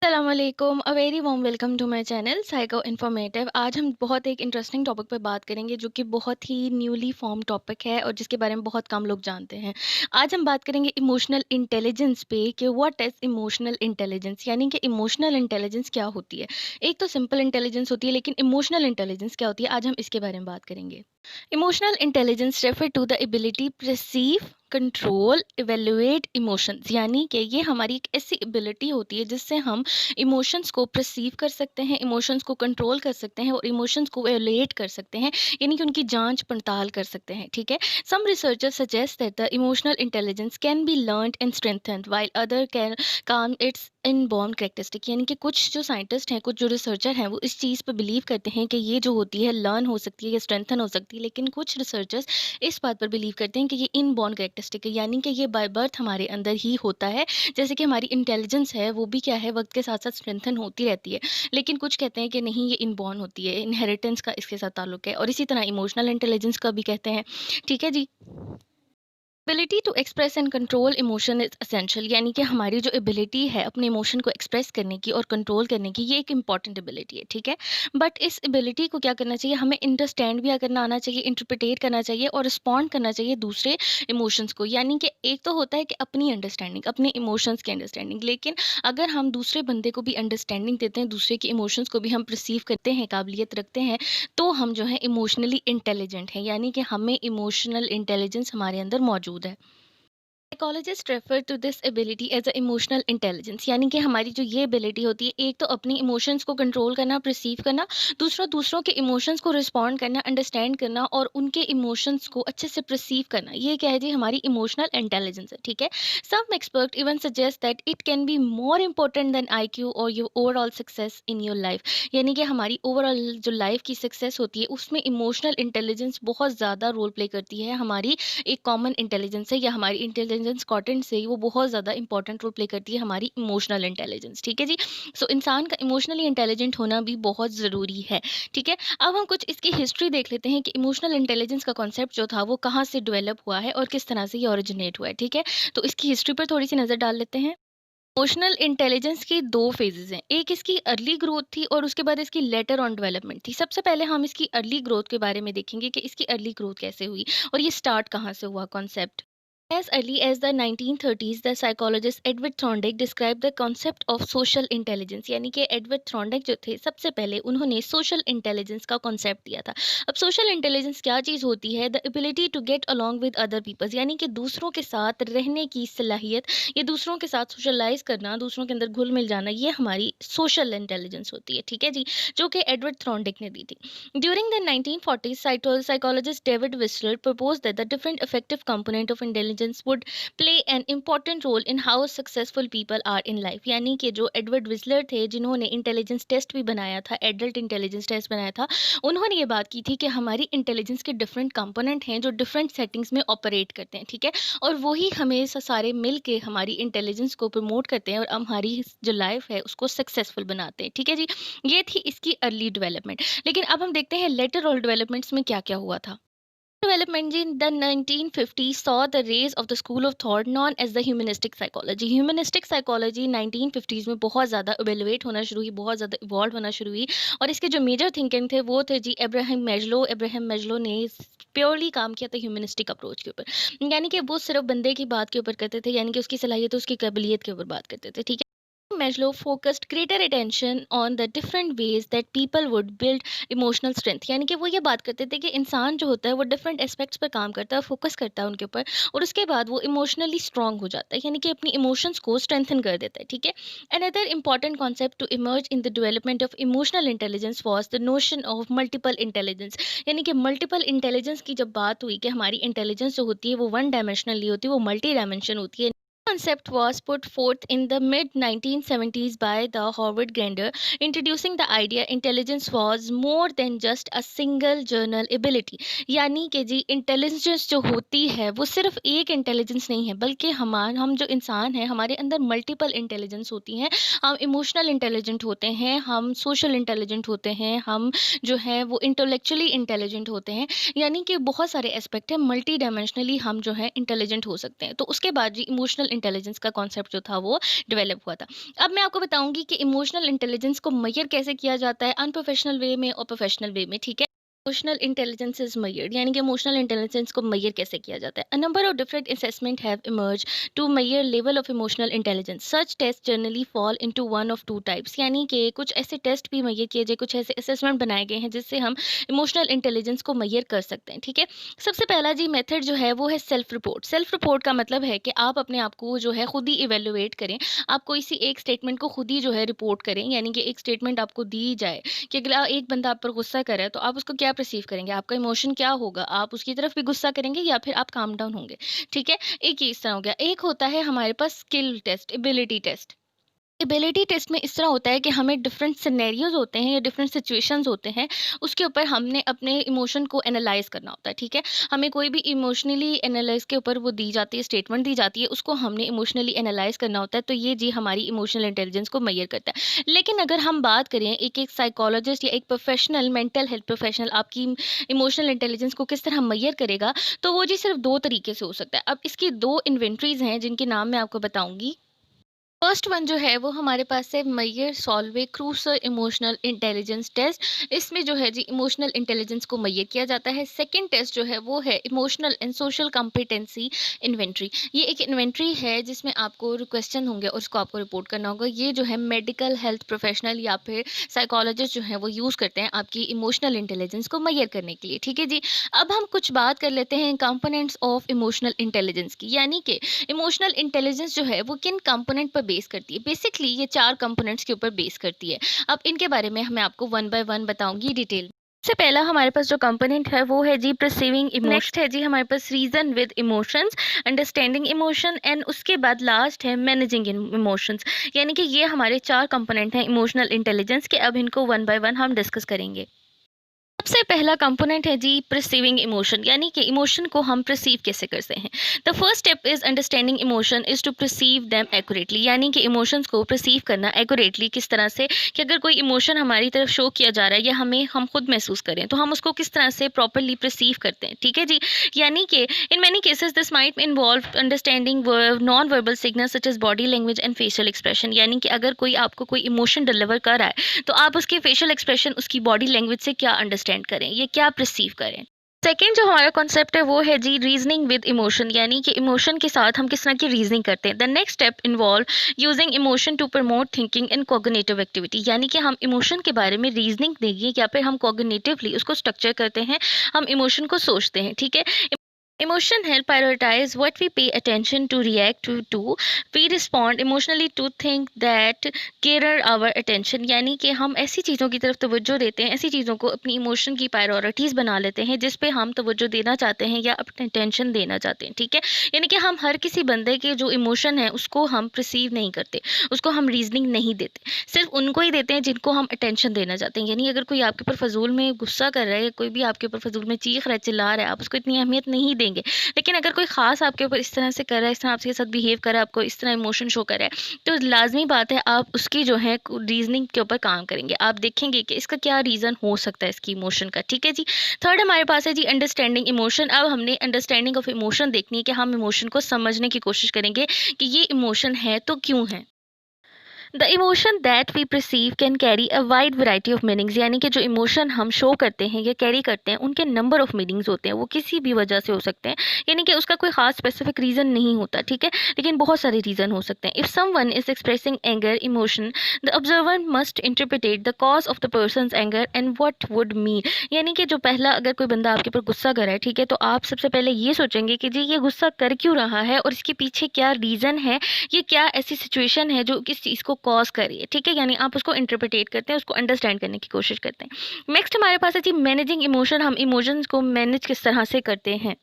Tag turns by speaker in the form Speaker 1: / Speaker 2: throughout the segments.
Speaker 1: अस्सलामुअलैकुम, a very warm welcome to my channel psycho informative. आज हम बहुत एक इंटरेस्टिंग टॉपिक पे बात करेंगे जो कि बहुत ही न्यूली फॉर्म टॉपिक है और जिसके बारे में बहुत कम लोग जानते हैं। आज हम बात करेंगे इमोशनल इंटेलिजेंस पे कि व्हाट इज़ इमोशनल इंटेलिजेंस, यानी कि इमोशनल इंटेलिजेंस क्या होती है। एक तो सिंपल इंटेलिजेंस होती है, लेकिन इमोशनल इंटेलिजेंस क्या होती है, आज हम इसके बारे में बात करेंगे। Emotional intelligence refer to the ability perceive, control, evaluate emotions, यानी कि ये हमारी एक ऐसी एबिलिटी होती है जिससे हम इमोशंस को परसीव कर सकते हैं, इमोशंस को कंट्रोल कर सकते हैं और इमोशंस को इवेल्युएट कर सकते हैं, यानी कि उनकी जांच पड़ताल कर सकते हैं। ठीक है। Some researchers suggest that the emotional intelligence can be learned and strengthened while other can claim it's inborn characteristic, यानी कि कुछ जो साइंटिस्ट हैं, कुछ जो रिसर्चर हैं, वो इस चीज़ पर बिलीव करते हैं कि ये जो होती है लर्न हो सकती है या स्ट्रेंथन हो सकती है, लेकिन कुछ रिसर्चर्स इस बात पर बिलीव करते हैं कि ये इनबॉर्न कैरेक्टरिस्टिक है, यानी कि ये बाय बर्थ हमारे अंदर ही होता है। जैसे कि हमारी इंटेलिजेंस है वो भी क्या है, वक्त के साथ साथ स्ट्रेंथन होती रहती है, लेकिन कुछ कहते हैं कि नहीं, ये इनबॉर्न होती है, इनहेरिटेंस का इसके साथ ताल्लुक है। और इसी तरह इमोशनल इंटेलिजेंस का भी कहते हैं। ठीक है जी। Ability to express and control emotion is essential, यानी कि हमारी जो एबिलिटी है अपने इमोशन को एक्सप्रेस करने की और कंट्रोल करने की, ये एक इंपॉर्टेंट एबिलिटी है। ठीक है। बट इस एबिलिटी को क्या करना चाहिए, हमें अंडरस्टैंड भी करना आना चाहिए, इंटरप्रिटेट करना चाहिए और रिस्पॉन्ड करना चाहिए दूसरे इमोशंस को। यानी कि एक तो होता है कि अपनी अंडरस्टैंडिंग, अपने इमोशंस की अंडरस्टैंडिंग, लेकिन अगर हम दूसरे बंदे को भी अंडरस्टैंडिंग देते हैं, दूसरे के इमोशंस को भी हम परसीव करते हैं, काबिलियत रखते हैं, तो हम जो है इमोशनली इंटेलिजेंट हैं, यानी कि हमें इमोशनल इंटेलिजेंस हमारे अंदर मौजूद है। Psychologist refer to this ability as a emotional intelligence, यानी कि हमारी जो ये एबिलिटी होती है, एक तो अपनी इमोशंस को कंट्रोल करना, परसीव करना, दूसरों के इमोशंस को रिस्पॉन्ड करना, अंडरस्टैंड करना और उनके इमोशंस को अच्छे से परसीव करना, ये क्या है जी, हमारी इमोशनल इंटेलिजेंस है। ठीक है। Some expert even suggest that it can be more important than IQ और your overall success in your life, यानी कि हमारी ओवरऑल जो लाइफ की सक्सेस होती है उसमें इमोशनल इंटेलिजेंस बहुत ज़्यादा रोल प्ले करती है। हमारी एक कॉमन इंटेलिजेंस है या हमारी इंटेलिजेंस क्वाड्रेंट से वो बहुत ज़्यादा इंपॉर्टेंट रोल प्ले करती है हमारी इमोशनल इंटेलिजेंस। ठीक है जी। सो इंसान का इमोशनली इंटेलिजेंट होना भी बहुत ज़रूरी है। ठीक है। अब हम कुछ इसकी हिस्ट्री देख लेते हैं कि इमोशनल इंटेलिजेंस का कॉन्सेप्ट जो था वो कहाँ से डेवलप हुआ है और किस तरह से ये ओरिजिनेट हुआ है। ठीक है। तो इसकी हिस्ट्री पर थोड़ी सी नज़र डाल लेते हैं। इमोशनल इंटेलिजेंस की दो फेजेस हैं, एक इसकी अर्ली ग्रोथ थी और उसके बाद इसकी लेटर ऑन डेवलपमेंट थी। सबसे पहले हम इसकी अर्ली ग्रोथ के बारे में देखेंगे कि इसकी अर्ली ग्रोथ कैसे हुई और ये स्टार्ट कहाँ से हुआ concept. As early as the 1930s, the psychologist Edward Thorndike described the concept of social intelligence, यानी कि एडवर्ड थॉर्नडाइक जो थे सबसे पहले उन्होंने सोशल इंटेलिजेंस का कॉन्सेप्ट दिया था। अब सोशल इंटेलिजेंस क्या चीज़ होती है, the ability to get along with other peoples, यानी कि दूसरों के साथ रहने की सलाहियत, ये दूसरों के साथ सोशलाइज करना, दूसरों के अंदर घुल मिल जाना, ये हमारी सोशल इंटेलिजेंस होती है। ठीक है जी। जो कि एडवर्ड थॉर्नडाइक ने दी थी। During the 1940s, psychologist David Whistler proposed that the different affective component of intelligence would play an important role in how successful people are in life, यानी कि जो एडवर्ड विस्लर थे जिन्होंने इंटेलिजेंस टेस्ट भी बनाया था, एडल्ट इंटेलिजेंस टेस्ट बनाया था, उन्होंने ये बात की थी कि हमारी इंटेलिजेंस के डिफरेंट कंपोनेंट हैं जो डिफरेंट सेटिंग्स में ऑपरेट करते हैं। ठीक है। और वही हमें सारे मिल के हमारी इंटेलिजेंस को प्रमोट करते हैं और हमारी जो लाइफ है उसको सक्सेसफुल बनाते हैं। ठीक है जी। ये थी इसकी अर्ली डेवलपमेंट। लेकिन अब हम देखते हैं लेटर और डेवलपमेंट्स में क्या-क्या हुआ था। Development in the 1950s saw the rise of the school of thought known as the humanistic psychology. Humanistic psychology 1950s में बहुत ज़्यादा इवेलुएट होना शुरू हुई, बहुत ज़्यादा इवॉल्व होना शुरू हुई और इसके जो मेजर थिंकिंग थे वो थे जी अब्राहम मैज्लो ने प्योरली काम किया था ह्यूमनिस्टिक अप्रोच के ऊपर, यानी कि वो सिर्फ बंदे की बात के ऊपर करते थे, यानी कि उसकी सलाहियत उसकी काबिलियत के ऊपर बात करते थे। ठीक है। Maslow focused greater attention on the different ways that people would build emotional strength, यानी कि वो ये बात करते थे कि इंसान जो होता है वो डिफरेंट एस्पेक्ट्स पर काम करता है, फोकस करता है उनके ऊपर और उसके बाद वो इमोशनली स्ट्रांग हो जाता है, यानी कि अपनी इमोशंस को स्ट्रेंथन कर देता है। ठीक है। Another important concept to emerge in the development of emotional intelligence was the notion of multiple intelligence, यानी कि मल्टीपल इंटेलिजेंस की जब बात हुई कि हमारी इंटेलिजेंस जो होती है वो वन डायमेंशनल नहीं होती, वो मल्टी डायमेंशन होती है। Concept was put forth in the mid 1970s by the Howard Gardner, introducing the idea intelligence was more than just a single journal ability, यानी कि जी इंटेलिजेंस जो होती है वो सिर्फ एक इंटेलिजेंस नहीं है, बल्कि हम जो इंसान हैं हमारे अंदर मल्टीपल इंटेलिजेंस होती हैं। हम इमोशनल इंटेलिजेंट होते हैं, हम सोशल इंटेलिजेंट होते हैं, हम जो है वो इंटेलेक्चुअली इंटेलिजेंट होते हैं, यानी कि बहुत सारे एस्पेक्ट हैं, मल्टी डायमेंशनली हम जो है इंटेलिजेंट हो सकते हैं। तो उसके बाद जी इमोशनल इंटेलिजेंस का कॉन्सेप्ट जो था वो डेवलप हुआ था। अब मैं आपको बताऊँगी कि इमोशनल इंटेलिजेंस को मेज़र कैसे किया जाता है अनप्रोफेशनल वे में और प्रोफेशनल वे में, ठीक है? इमोशनल इंटेलिजेंस इज़ मेजर्ड यानी कि इमोशनल इंटेलिजेंस को मेजर कैसे किया जाता है? A number of different assessment have emerged to measure level of emotional intelligence. Such test generally fall into one of two types यानी कि कुछ ऐसे टेस्ट भी मेजर किए जाए, कुछ ऐसे असेसमेंट बनाए गए हैं जिससे हम इमोशनल इंटेलिजेंस को मेजर कर सकते हैं, ठीक है? सबसे पहला जी मेथड जो है वो है सेल्फ रिपोर्ट। सेल्फ रिपोर्ट का मतलब है कि आप अपने आप को जो है खुद ही इवैल्यूएट करें। आप कोई सी एक स्टेटमेंट को खुद ही जो है रिपोर्ट करें, यानी कि एक स्टेटमेंट आपको दी जाए कि अगला एक बंदा आप पर गुस्सा कर रहा है, तो आप उसको क्या परसीव करेंगे? आपका इमोशन क्या होगा? आप उसकी तरफ भी गुस्सा करेंगे या फिर आप काम डाउन होंगे, ठीक है? एक ये इस तरह हो गया। एक होता है हमारे पास skill test, ability test. Ability test में इस तरह होता है कि हमें डिफरेंट सिनेरियोज होते हैं या डिफरेंट सिचुएशंस होते हैं, उसके ऊपर हमने अपने इमोशन को एनालाइज करना होता है, ठीक है? हमें कोई भी इमोशनली एनालाइज के ऊपर वो दी जाती है, स्टेटमेंट दी जाती है, उसको हमने इमोशनली एनालाइज करना होता है, तो ये जी हमारी इमोशनल इंटेलिजेंस को मेजर करता है। लेकिन अगर हम बात करें एक एक साइकोलॉजिस्ट या एक प्रोफेशनल मेंटल हेल्थ प्रोफेशनल आपकी इमोशनल इंटेलिजेंस को किस तरह मेजर करेगा, तो वो जी सिर्फ दो तरीके से हो सकता है। अब इसकी दो इन्वेंट्रीज हैं जिनके नाम मैं आपको बताऊंगी। फर्स्ट वन जो है वो हमारे पास है Mayer Salovey Caruso emotional intelligence test. इसमें जो है जी इमोशनल इंटेलिजेंस को मेयर किया जाता है। सेकंड टेस्ट जो है वो है emotional and social competency inventory. ये एक इन्वेंट्री है जिसमें आपको क्वेश्चन होंगे और उसको आपको रिपोर्ट करना होगा। ये जो है मेडिकल हेल्थ प्रोफेशनल या फिर साइकोलॉजिस्ट जो है वो यूज़ करते हैं आपकी इमोशनल इंटेलिजेंस को मेयर करने के लिए, ठीक है जी। अब हम कुछ बात कर लेते हैं कंपोनेंट्स ऑफ इमोशनल इंटेलिजेंस की, यानी कि इमोशनल इंटेलिजेंस जो है वो किन कंपोनेंट पर बेस करती है। बेसिकली ये चार कंपोनेंट्स के ऊपर बेस करती है। अब इनके बारे में मैं आपको वन बाय वन बताऊंगी डिटेल। सबसे पहला हमारे पास जो कंपोनेंट है वो है जी परसीविंग इमोशन। नेक्स्ट है जी हमारे पास reason with emotions, understanding emotion and उसके बाद लास्ट है मैनेजिंग इमोशंस। यानी कि ये हमारे चार कंपोनेंट हैं इमोशनल इंटेलिजेंस के। अब इनको वन बाय वन हम डिस्कस करेंगे। सबसे पहला कंपोनेंट है जी परसीविंग इमोशन, यानी कि इमोशन को हम परसीव कैसे करते हैं। The first step is understanding emotion is to perceive them accurately, यानी कि इमोशंस को परसीव करना एक्यूरेटली किस तरह से कि अगर कोई इमोशन हमारी तरफ शो किया जा रहा है या हम खुद महसूस करें तो हम उसको किस तरह से प्रॉपरली परसीव करते हैं, ठीक है जी। यानी कि in many cases this might involve understanding non verbal signal such as body language and facial expression. यानी कि अगर कोई आपको कोई इमोशन डिलीवर कर रहा है तो आप उसके फेशियल एक्सप्रेशन, उसकी बॉडी लैंग्वेज से क्या अंडरस्टैंड करें, ये क्या परसीव करें। सेकेंड जो हमारा कॉन्सेप्ट है वो है जी रीजनिंग विद इमोशन, यानी कि इमोशन के साथ हम किस तरह की रीजनिंग करते हैं। The next step involve using emotion to promote thinking and cognitive activity, यानी कि हम इमोशन के बारे में रीजनिंग देंगे या फिर हम कॉग्निटिवली उसको स्ट्रक्चर करते हैं, हम इमोशन को सोचते हैं, ठीक है। Emotion help prioritize what we pay attention to react to. We respond emotionally to think that garner our attention, यानी कि हम ऐसी चीज़ों की तरफ तवज्जो देते हैं, ऐसी चीज़ों को अपनी इमोशन की प्रायोरिटीज़ बना लेते हैं जिस पे हम तवज्जो देना चाहते हैं या अपनी अटेंशन देना चाहते हैं, ठीक है। यानी कि हम हर किसी बंदे के जो इमोशन है उसको हम परसीव नहीं करते, उसको हम रीजनिंग नहीं देते, सिर्फ उनको ही देते हैं जिनको हम अटेंशन देना चाहते हैं। यानी अगर कोई आपके ऊपर फजूल में गुस्सा कर रहा है या कोई भी आपके ऊपर फजूल में चीख रहा है, चिल्ला रहा है, आप उसको इतनी अहमियत नहीं देंगे। लेकिन अगर कोई खास आपके ऊपर इस तरह से कर रहा है, इस तरह आपके साथ बिहेव कर रहा है, आपको इस तरह इमोशन शो कर रहा है, तो लाजमी बात है आप उसकी जो है रीजनिंग के ऊपर काम करेंगे। आप देखेंगे कि इसका क्या रीज़न हो सकता है इसकी इमोशन का, ठीक है जी। थर्ड हमारे पास है जी अंडरस्टैंडिंग इमोशन। अब हमने अंडरस्टैंडिंग ऑफ इमोशन देखनी है कि हम इमोशन को समझने की कोशिश करेंगे कि ये इमोशन है तो क्यों है। The emotion that we perceive can carry a wide variety of meanings, यानी कि जो इमोशन हम शो करते हैं या कैरी करते हैं उनके नंबर ऑफ मीनिंग्स होते हैं, वो किसी भी वजह से हो सकते हैं। यानी कि उसका कोई खास स्पेसिफिक रीज़न नहीं होता, ठीक है, लेकिन बहुत सारे रीज़न हो सकते हैं। If someone is expressing anger emotion, the observer must interpret the cause of the persons anger and what would mean. यानी कि जो पहला अगर कोई बंदा आपके ऊपर गुस्सा कर रहा है, ठीक है, तो आप सबसे पहले ये सोचेंगे कि जी ये गुस्सा कर क्यों रहा है और इसके पीछे क्या रीज़न है, ये क्या ऐसी सिचुएशन है जो किस चीज़ को कॉज कर रही है, ठीक है। यानी आप उसको इंटरप्रिटेट करते हैं, उसको अंडरस्टैंड करने की कोशिश करते हैं। नेक्स्ट हमारे पास है जी मैनेजिंग इमोशन। हम इमोशंस को मैनेज किस तरह से करते हैं।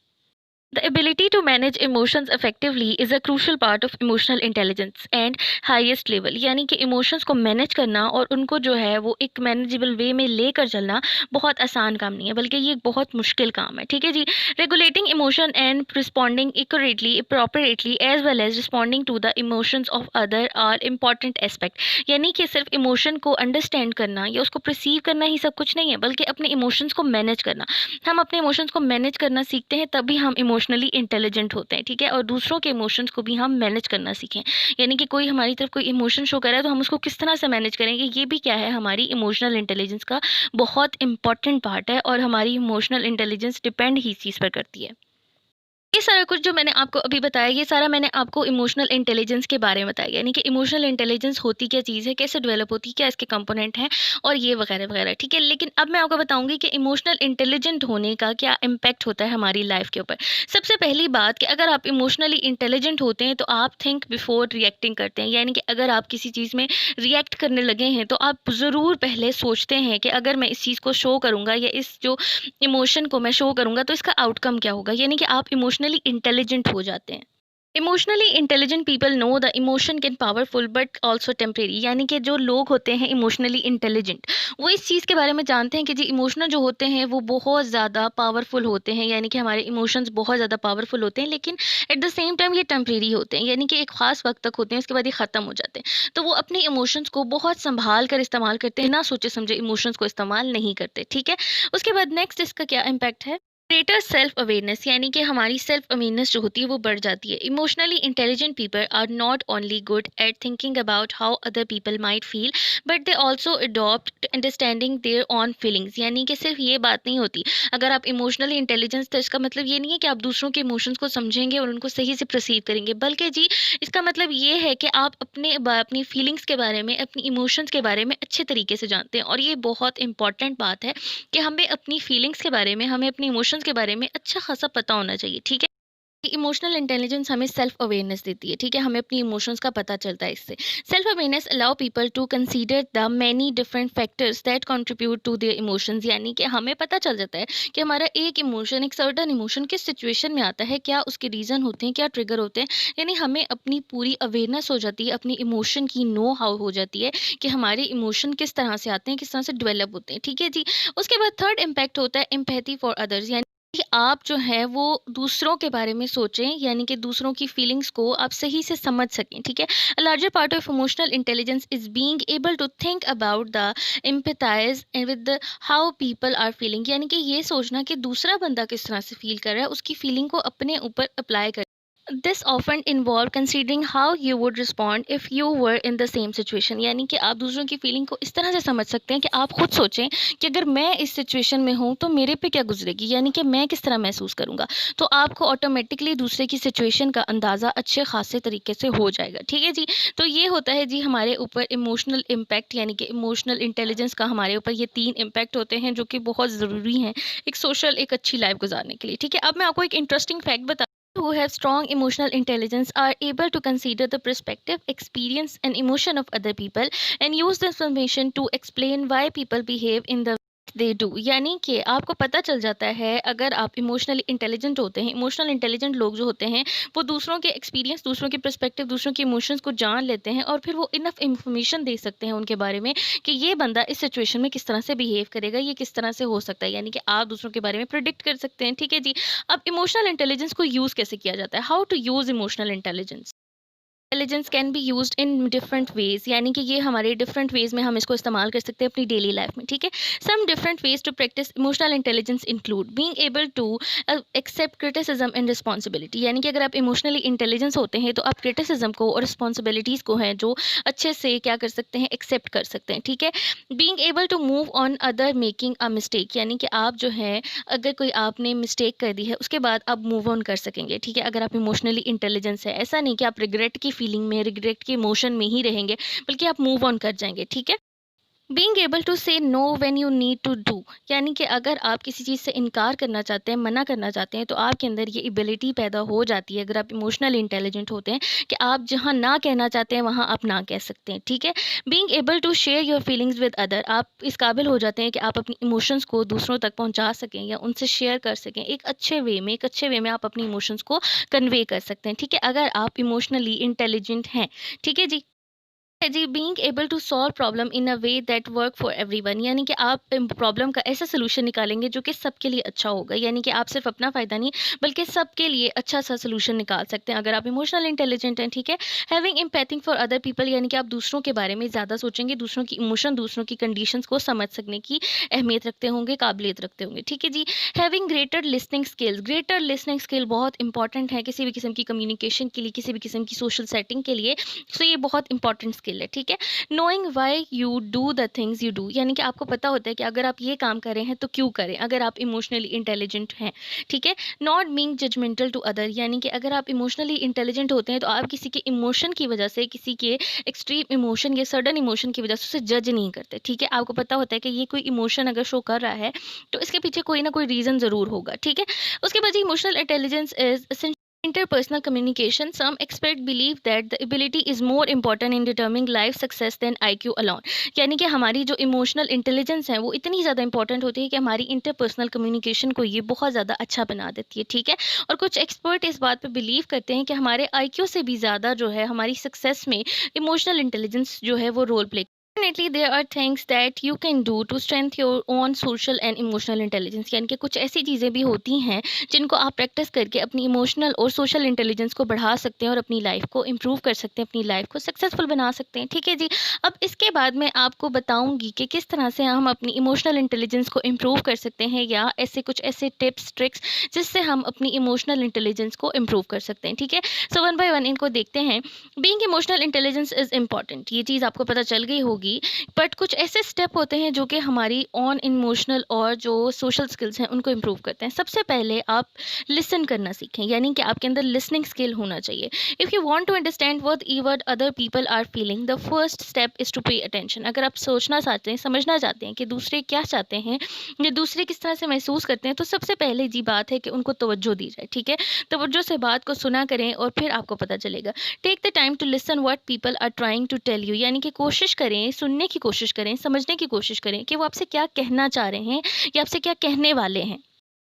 Speaker 1: The ability to manage emotions effectively is a crucial part of emotional intelligence and highest level, यानी कि emotions को manage करना और उनको जो है वो एक manageable way में लेकर चलना बहुत आसान काम नहीं है, बल्कि ये एक बहुत मुश्किल काम है, ठीक है जी। Regulating emotion and responding accurately, appropriately as well as responding to the emotions of other are important aspect। यानी कि सिर्फ emotion को understand करना या उसको perceive करना ही सब कुछ नहीं है, बल्कि अपने emotions को manage करना। हम अपने emotions को manage करना सीखते हैं तभी हम इमोशनली इंटेलिजेंट होते हैं, ठीक है? और दूसरों के इमोशंस को भी हम मैनेज करना सीखें। यानी कि कोई हमारी तरफ कोई इमोशन शो कर रहा है तो हम उसको किस तरह से मैनेज करेंगे, ये भी क्या है, हमारी इमोशनल इंटेलिजेंस का बहुत इंपॉर्टेंट पार्ट है और हमारी इमोशनल इंटेलिजेंस डिपेंड ही इस चीज़ पर करती है। ये सारा कुछ जो मैंने आपको अभी बताया, ये सारा मैंने आपको इमोशनल इंटेलिजेंस के बारे में बताया, यानी कि इमोशनल इंटेलिजेंस होती क्या चीज़ है, कैसे डेवलप होती है, क्या इसके कंपोनेंट हैं और ये वगैरह वगैरह, ठीक है? लेकिन अब मैं आपको बताऊंगी कि इमोशनल इंटेलिजेंट होने का क्या इम्पैक्ट होता है हमारी लाइफ के ऊपर। सबसे पहली बात कि अगर आप इमोशनली इंटेलिजेंट होते हैं तो आप थिंक बिफोर रिएक्टिंग करते हैं, यानी कि अगर आप किसी चीज़ में रिएक्ट करने लगे हैं तो आप ज़रूर पहले सोचते हैं कि अगर मैं इस चीज़ को शो करूँगा या इस जो इमोशन को मैं शो करूँगा तो इसका आउटकम क्या होगा, यानी कि आप इमोशनली इंटेलिजेंट हो जाते हैं। Emotionally intelligent people know the emotion can powerful but also temporary, यानी कि जो लोग होते हैं इमोशनली इंटेलिजेंट, वो इस चीज़ के बारे में जानते हैं कि जी इमोशनल जो होते हैं वो बहुत ज़्यादा पावरफुल होते हैं, यानी कि हमारे इमोशंस बहुत ज़्यादा पावरफुल होते हैं, लेकिन एट द सेम टाइम ये टेम्परेरी होते हैं, यानी कि एक खास वक्त तक होते हैं, उसके बाद ये ख़त्म हो जाते हैं। तो वो अपने इमोशंस को बहुत संभाल कर इस्तेमाल करते हैं, ना सोचे समझे इमोशंस को इस्तेमाल नहीं करते, ठीक है? उसके बाद नेक्स्ट इसका क्या इम्पैक्ट है, ग्रेटर सेल्फ अवेयरनेस, यानी कि हमारी सेल्फ अवेयरनेस जो होती है वो बढ़ जाती है। Emotionally intelligent people are not only good at thinking about how other people might feel, but they also adopt understanding their own feelings, यानी कि सिर्फ ये बात नहीं होती, अगर आप इमोशनली इंटेलिजेंस, तो इसका मतलब ये नहीं है कि आप दूसरों के इमोशंस को समझेंगे और उनको सही से परसीव करेंगे, बल्कि जी इसका मतलब ये है कि आप अपनी फीलिंग्स के बारे में, अपनी इमोशंस के बारे में अच्छे तरीके से जानते हैं। और ये बहुत इंपॉर्टेंट बात है कि हमें अपनी फीलिंग्स के बारे में, हमें अपनी इमोशंस के बारे में अच्छा खासा पता होना चाहिए, ठीक है? इमोशनल इंटेलिजेंस हमें सेल्फ अवेयरनेस देती है, ठीक है? हमें अपनी इमोशंस का पता चलता है इससे। Self awareness allow people to consider the many different factors that contribute to their emotions, यानी कि हमें पता चल जाता है कि हमारा एक इमोशन, एक सर्टेन इमोशन किस सिचुएशन में आता है, क्या उसके रीज़न होते हैं, क्या ट्रिगर होते हैं, यानी हमें अपनी पूरी अवेयरनेस हो जाती है, अपनी इमोशन की नो हाउ हो जाती है कि हमारे इमोशन किस तरह से आते हैं, किस तरह से डेवलप होते हैं, ठीक है जी? उसके बाद थर्ड इम्पैक्ट होता है एम्पैथी फॉर अदर्स, यानी कि आप जो है वो दूसरों के बारे में सोचें, यानी कि दूसरों की फीलिंग्स को आप सही से समझ सकें, ठीक है? A larger part of emotional intelligence is being able to think about the empathize and with the how people are feeling, यानी कि ये सोचना कि दूसरा बंदा किस तरह से फील कर रहा है, उसकी फीलिंग को अपने ऊपर अप्लाई कर। This often involve considering how you would respond if you were in the same situation, यानी कि आप दूसरों की फीलिंग को इस तरह से समझ सकते हैं कि आप खुद सोचें कि अगर मैं इस सिचुएशन में हूँ तो मेरे पे क्या गुजरेगी, यानी कि मैं किस तरह महसूस करूँगा। तो आपको ऑटोमेटिकली दूसरे की सिचुएशन का अंदाज़ा अच्छे खासे तरीके से हो जाएगा, ठीक है जी? तो ये होता है जी हमारे ऊपर इमोशनल इम्पैक्ट, यानी कि इमोशनल इंटेलिजेंस का हमारे ऊपर ये 3 इम्पैक्ट होते हैं जो कि बहुत ज़रूरी हैं एक सोशल, एक अच्छी लाइफ गुजारने के लिए, ठीक है? अब मैं आपको एक इंटरेस्टिंग फैक्ट बता, who have strong emotional intelligence are able to consider the perspective, experience, and emotion of other people and use this information to explain why people behave in the they do, यानी कि आपको पता चल जाता है अगर आप इमोशनली इंटेलिजेंट होते हैं। इमोशनल इंटेलिजेंट लोग जो होते हैं वो दूसरों के एक्सपीरियंस, दूसरों के पर्सपेक्टिव, दूसरों के इमोशंस को जान लेते हैं और फिर वो इनफ इंफॉर्मेशन दे सकते हैं उनके बारे में कि ये बंदा इस सिचुएशन में किस तरह से बिहेव करेगा, ये किस तरह से हो सकता है, यानी कि आप दूसरों के बारे में प्रिडिक्ट कर सकते हैं, ठीक है जी? अब इमोशनल इंटेलिजेंस को यूज़ कैसे किया जाता है, how to use emotional intelligence. Intelligence can be used in different ways, यानी कि ये हमारे डिफरेंट वेज में हम इसको इस्तेमाल कर सकते हैं अपनी डेली लाइफ में, ठीक है? Some different ways to practise emotional intelligence include being able to accept criticism and responsibility, यानी कि अगर आप इमोशनली इंटेलिजेंस होते हैं तो आप क्रिटिसिज्म को और रिस्पॉन्सिबिलिटीज़ को हैं जो अच्छे से क्या कर सकते हैं, एक्सेप्ट कर सकते हैं, ठीक है? Being able to move on other making a mistake, यानी कि आप जो है अगर कोई आपने मिस्टेक कर दी है उसके बाद आप मूव ऑन कर सकेंगे, ठीक है? अगर आप इमोशनली इंटेलिजेंस है, ऐसा नहीं कि आप रिग्रेट की फीलिंग में, रिग्रेट के इमोशन में ही रहेंगे, बल्कि आप मूव ऑन कर जाएंगे, ठीक है? Being able to say no when you need to do, यानी कि अगर आप किसी चीज़ से इनकार करना चाहते हैं, मना करना चाहते हैं, तो आपके अंदर ये एबिलिटी पैदा हो जाती है अगर आप इमोशनल इंटेलिजेंट होते हैं कि आप जहाँ ना कहना चाहते हैं वहाँ आप ना कह सकते हैं, ठीक है? Being able to share your feelings with other, आप इस काबिल हो जाते हैं कि आप अपनी इमोशंस को दूसरों तक पहुँचा सकें या उनसे शेयर कर सकें एक अच्छे वे में, एक अच्छे वे में आप अपनी इमोशंस को कन्वे कर सकते हैं, ठीक है? अगर आप इमोशनली इंटेलिजेंट हैं, ठीक है जी? है जी, being able to solve problem in a way that work for everyone, यानी कि आप प्रॉब्लम का ऐसा सोल्यूशन निकालेंगे जो कि सबके लिए अच्छा होगा, यानी कि आप सिर्फ अपना फ़ायदा नहीं बल्कि सबके लिए अच्छा सा सोल्यूशन निकाल सकते हैं अगर आप इमोशनल इंटेलिजेंट हैं, ठीक है। हैविंग एम्पैथिंग फॉर अदर पीपल, यानी कि आप दूसरों के बारे में ज़्यादा सोचेंगे, दूसरों की इमोशन, दूसरों की कंडीशंस को समझ सकने की अहमियत रखते होंगे, काबिलियत रखते होंगे, ठीक है जी। Having greater listening skills, greater listening skill बहुत इंपॉर्टेंट है किसी भी किस्म की कम्युनिकेशन के लिए, किसी भी किस्म की सोशल सेटिंग के लिए। सो ये बहुत इंपॉर्टेंट स्किल है, ठीक है। Knowing why you do the things you do, यानी कि आपको पता होता है कि अगर आप ये काम कर रहे हैं तो क्यों करें, अगर आप इमोशनली इंटेलिजेंट हैं, ठीक है। Not being judgemental to other, यानी कि अगर आप इमोशनली इंटेलिजेंट होते हैं तो आप किसी के इमोशन की वजह से, किसी के एक्सट्रीम इमोशन या सडन इमोशन की वजह से उसे जज नहीं करते, ठीक है। आपको पता होता है कि ये कोई इमोशन अगर शो कर रहा है तो इसके पीछे कोई ना कोई रीज़न ज़रूर होगा, ठीक है। उसके बाद emotional intelligence is interpersonal communication. Some experts believe that the ability is more important in determining life success than IQ alone. यानी कि हमारी जो इमोशनल इंटेलिजेंस है वो इतनी ज़्यादा इंपॉर्टेंट होती है कि हमारी इंटरपर्सनल कम्युनिकेशन को ये बहुत ज़्यादा अच्छा बना देती है, ठीक है। और कुछ एक्सपर्ट इस बात पे बिलीव करते हैं कि हमारे IQ से भी ज़्यादा जो है हमारी सक्सेस में इमोशनल इंटेलिजेंस जो है वो role play. Definitely there are things that you can do to strengthen your own social and emotional intelligence, यानी कि कुछ ऐसी चीज़ें भी होती हैं जिनको आप प्रैक्टिस करके अपनी इमोशनल और सोशल इंटेलिजेंस को बढ़ा सकते हैं और अपनी लाइफ को इम्प्रूव कर सकते हैं, अपनी लाइफ को सक्सेसफुल बना सकते हैं, ठीक है जी। अब इसके बाद मैं आपको बताऊंगी कि किस तरह से हम अपनी इमोशनल इंटेलिजेंस को इम्प्रूव कर सकते हैं, या ऐसे कुछ ऐसे टिप्स ट्रिक्स जिससे हम अपनी इमोशनल इंटेलिजेंस को इम्प्रूव कर सकते हैं, ठीक है। सो वन बाय वन इनको देखते हैं। Being emotional intelligence is important, ये चीज़ आपको पता चल गई होगी, बट कुछ ऐसे स्टेप होते हैं जो कि हमारी ऑन इमोशनल और जो सोशल स्किल्स हैं उनको इम्प्रूव करते हैं। सबसे पहले आप लिसन करना सीखें, यानी कि आपके अंदर लिसनिंग स्किल होना चाहिए। If you want to understand what other people are feeling, the first step is to pay attention. अगर आप सोचना चाहते हैं, समझना चाहते हैं कि दूसरे क्या चाहते हैं या दूसरे किस तरह से महसूस करते हैं, तो सबसे पहले जी बात है कि उनको तवज्जो दी जाए, ठीक है। तवज्जो से बात को सुना करें और फिर आपको पता चलेगा। Take the time to listen what people are trying to tell you, यानी कि कोशिश करें, सुनने की कोशिश करें, समझने की कोशिश करें कि वो आपसे क्या कहना चाह रहे हैं या आपसे क्या कहने वाले हैं।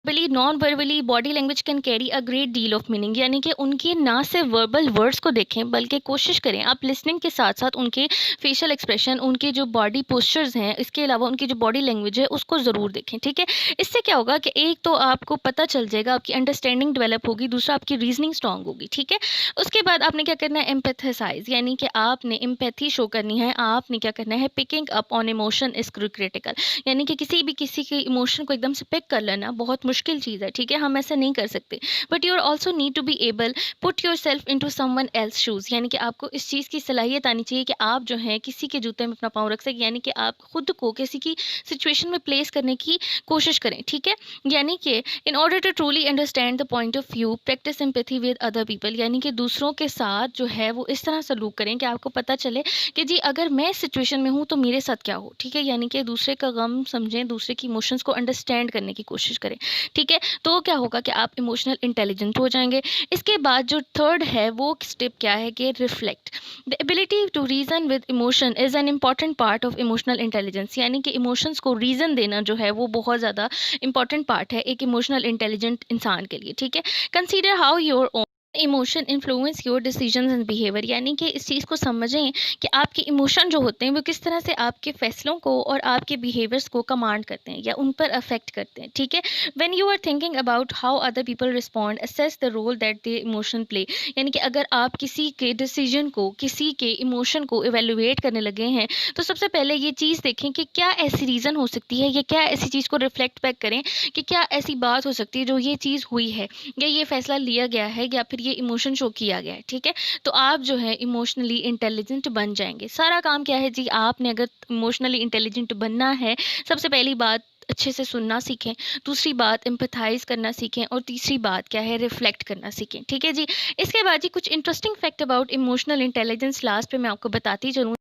Speaker 1: Verbally non verbally body language can carry a great deal of meaning, यानी कि उनके ना सिर्फ वर्बल वर्ड्स को देखें बल्कि कोशिश करें आप लिसनिंग के साथ साथ उनके फेशियल एक्सप्रेशन, उनके जो बॉडी पोस्चर्स हैं, इसके अलावा उनकी जो बॉडी लैंग्वेज है उसको ज़रूर देखें, ठीक है। इससे क्या होगा कि एक तो आपको पता चल जाएगा, आपकी अंडरस्टैंडिंग डेवलप होगी, दूसरा आपकी रीजनिंग स्ट्रांग होगी, ठीक है। उसके बाद आपने क्या करना है, एम्पैथाइज, यानी कि आपने एम्पैथी शो करनी है, आपने क्या करना है, picking up on emotion is critical, यानी कि किसी के इमोशन को एकदम से पिक कर लेना बहुत मुश्किल चीज़ है, ठीक है। हम ऐसा नहीं कर सकते, but you are also need to be able put yourself into someone else shoes, यानी कि आपको इस चीज़ की सलाहियत आनी चाहिए कि आप जो है किसी के जूते में अपना पाँव रख सकें, यानी कि आप खुद को किसी की सिचुएशन में प्लेस करने की कोशिश करें, ठीक है। यानी कि in order to truly understand the point of view practise empathy with other people, यानी कि दूसरों के साथ जो है वो इस तरह सलूक करें कि आपको पता चले कि जी अगर मैं सिचुएशन में हूँ तो मेरे साथ क्या हो, ठीक है। यानी कि दूसरे का गम समझें, दूसरे की इमोशंस को अंडरस्टैंड करने की कोशिश करें, ठीक है। तो क्या होगा कि आप इमोशनल इंटेलिजेंट हो जाएंगे। इसके बाद जो थर्ड है वो स्टेप क्या है कि reflect. The ability to reason with emotion is an important part of emotional intelligence, यानी कि इमोशंस को रीज़न देना जो है वो बहुत ज़्यादा इंपॉर्टेंट पार्ट है एक इमोशनल इंटेलिजेंट इंसान के लिए, ठीक है। Consider how your emotion influence your decisions and behaviour, यानी कि इस चीज़ को समझें कि आपके इमोशन जो होते हैं वो किस तरह से आपके फैसलों को और आपके बिहेवियर्स को कमांड करते हैं या उन पर अफेक्ट करते हैं, ठीक है। When you are thinking about how other people respond assess the role that the emotion play, यानी कि अगर आप किसी के डिसीजन को, किसी के इमोशन को इवेलुएट करने लगे हैं तो सबसे पहले ये चीज़ देखें कि क्या ऐसी रीज़न हो सकती है या क्या ऐसी चीज़ को रिफ्लेक्ट बैक करें कि क्या ऐसी बात हो सकती है जो ये चीज़ हुई है या ये फैसला लिया गया है या फिर ये इमोशन शो किया गया है, ठीक है। तो आप जो है इमोशनली इंटेलिजेंट बन जाएंगे। सारा काम क्या है जी, आपने अगर इमोशनली इंटेलिजेंट बनना है, सबसे पहली बात अच्छे से सुनना सीखें, दूसरी बात एम्पैथाइज करना सीखें और तीसरी बात क्या है, रिफ्लेक्ट करना सीखें, ठीक है जी। इसके बाद जी कुछ interesting fact about emotional intelligence last पे मैं आपको बताती चलूँ।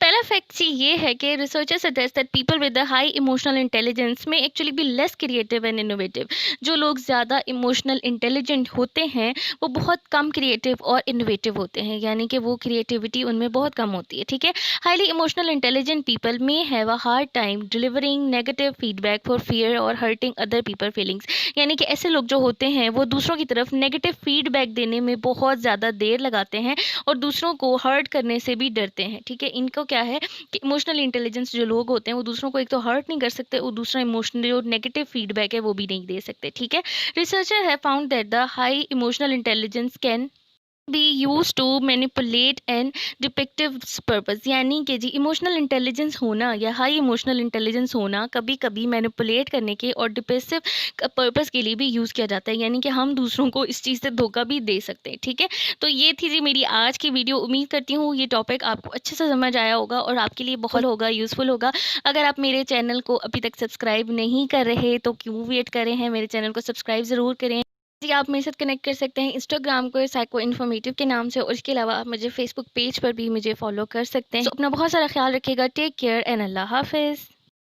Speaker 1: पहला फैक्ट जी ये है कि researcher suggest that people with the high emotional intelligence may actually be less creative and innovative. जो लोग ज़्यादा इमोशनल इंटेलिजेंट होते हैं वो बहुत कम क्रिएटिव और इनोवेटिव होते हैं, यानी कि वो क्रिएटिविटी उनमें बहुत कम होती है। ठीक है, highly emotional intelligent people may have a hard time delivering negative feedback for fear और हर्टिंग अदर पीपल फीलिंग्स। यानी कि ऐसे लोग जो होते हैं वो दूसरों की तरफ नेगेटिव फीडबैक देने में बहुत ज़्यादा देर लगाते हैं और दूसरों को हर्ट करने से भी डरते हैं। ठीक है, इनको क्या है कि इमोशनल इंटेलिजेंस जो लोग होते हैं वो दूसरों को एक तो हर्ट नहीं कर सकते और दूसरा इमोशनल जो नेगेटिव फीडबैक है वो भी नहीं दे सकते। ठीक है, researcher have found that the high emotional intelligence can be use to manipulate and deceptive purpose. यानी कि जी इमोशनल इंटेलिजेंस होना या हाई इमोशनल इंटेलिजेंस होना कभी कभी मैनिपुलेट करने के और डिपेसिव पर्पस के लिए भी यूज़ किया जाता है, यानी कि हम दूसरों को इस चीज़ से धोखा भी दे सकते हैं। ठीक है, तो ये थी जी मेरी आज की वीडियो। उम्मीद करती हूँ ये टॉपिक आपको अच्छे से समझ आया होगा और आपके लिए बहुत होगा यूज़फुल होगा। अगर आप मेरे चैनल को अभी तक सब्सक्राइब नहीं कर रहे तो क्यों वेट कर रहे हैं, मेरे चैनल को सब्सक्राइब ज़रूर करें। जी, आप मेरे साथ कनेक्ट कर सकते हैं इंस्टाग्राम को साइको इन्फॉर्मेटिव के नाम से, और इसके अलावा आप मुझे फेसबुक पेज पर भी मुझे फॉलो कर सकते हैं। तो अपना बहुत सारा ख्याल रखिएगा। टेक केयर एंड अल्लाह हाफिज़।